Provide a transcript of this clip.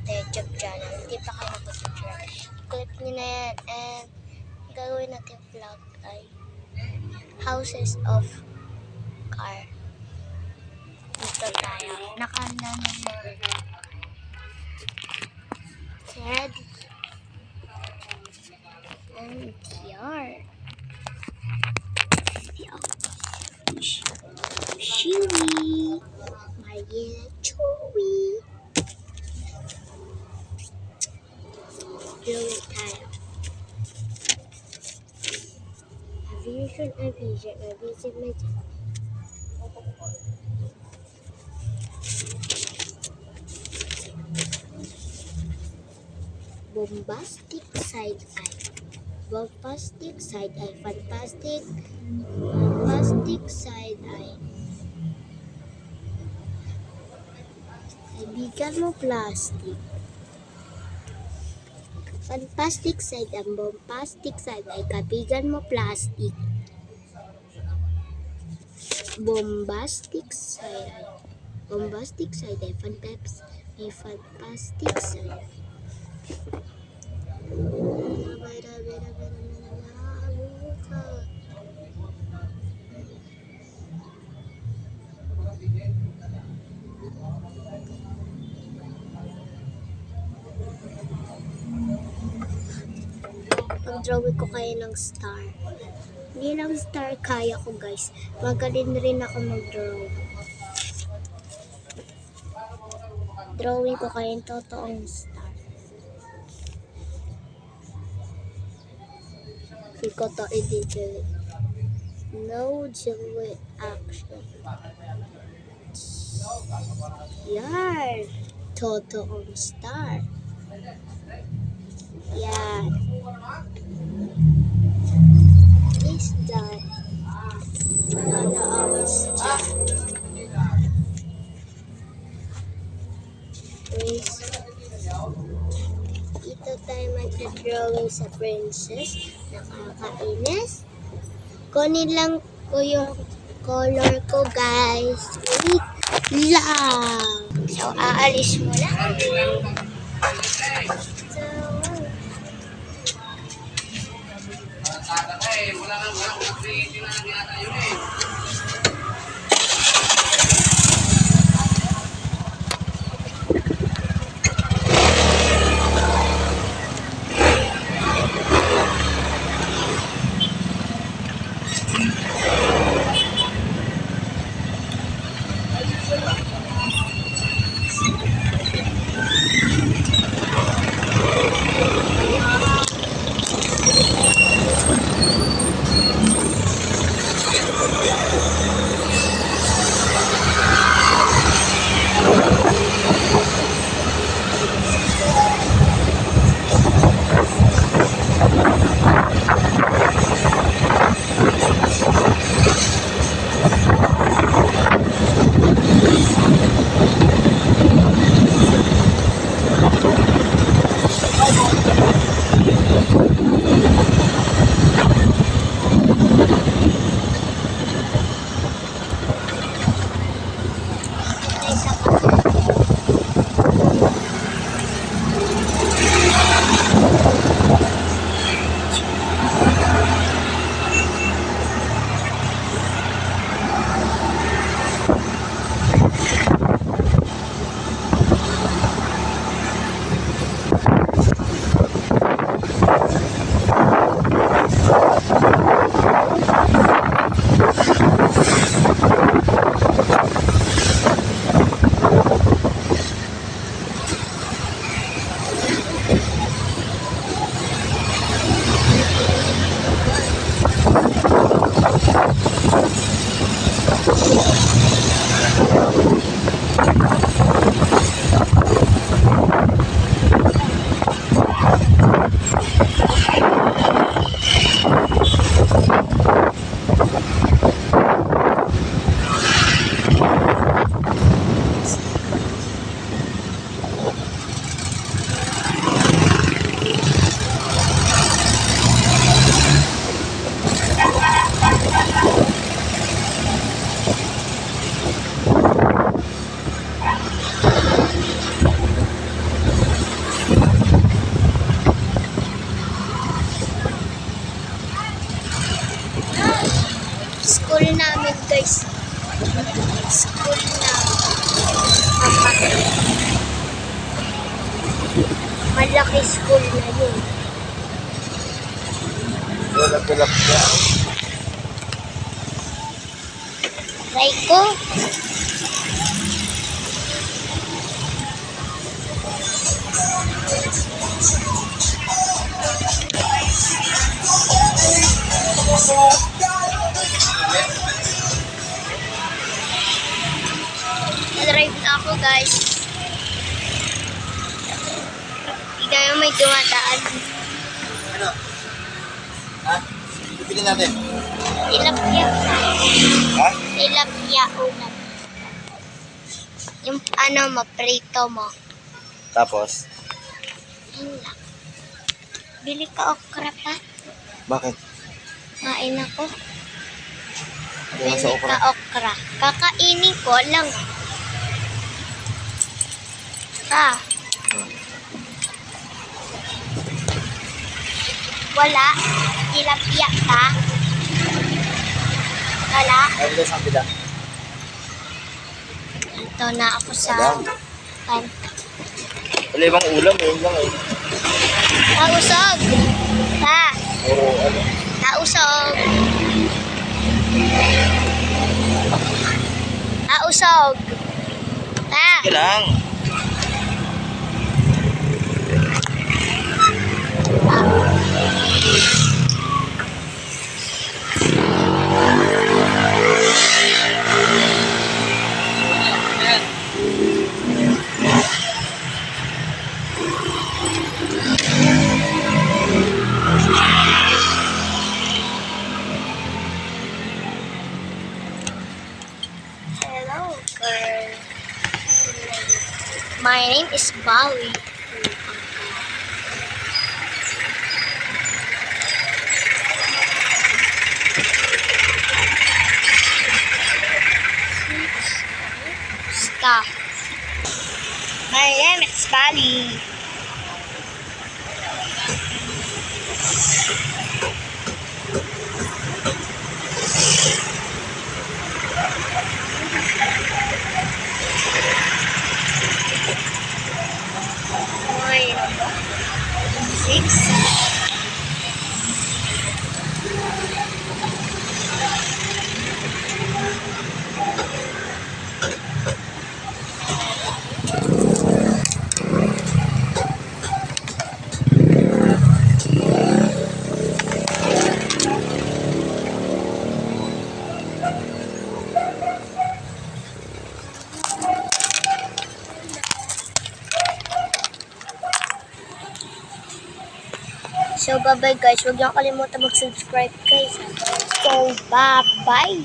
sa YouTube channel. Hindi pa kayo nakasubscribe. Click nyo na yan. And gagawin natin vlog ay houses of car. Dito tayo. Nakahanda na mga ready. And yard. Chewy. Mariela Chewy. Drawing tayo. Aviation. Bombastic side eye. Fantastic side eye. Kaibigan mo plastic. Fantastic side and bombastic side eye. Kaibigan mo plastic. Bombastic side eye. Fantastic side eye. Pag-drawing ko kayo ng star. Hindi lang star kaya ko, guys. Magaling rin ako mag-draw. Drawing ko kayo ng totoong star. Hindi ko to i-delete. No delete action. Yan. Totoong star. Yan. Is that another hours please. Ito tayo mag-drawing sa princess. Nakakainis. Kunin lang ko yung color ko, guys. Wait lang. So, aalis mo lang. Malaki school na yun. Tulap-tulap siya. Try ko. Na-drive na ako, guys. Hindi kayo may dumadaan. Ano? Ha? Pipili natin. Tilapia. Ha? Tilapia ulam. Yung ano mo, prito mo. Tapos? Yun lang. Bili ka okra pa. Bakit? Kain ako. Wala sa Bili okra. ka okra. Kakainin ko lang. Wala. Tilapia ka. Wala. Ay, bilis ang pila. Ito na ako sa Alam. kanta. Wala ibang ulam, yun lang eh. Nausog. Pa. Oo, ano? Nausog. Nausog. Pa. Sige lang. Hello, girl. My name is Bali. Stop. My name is Bali. Six. So, bye-bye guys. Huwag niyo kalimutan mag-subscribe guys. So, bye-bye.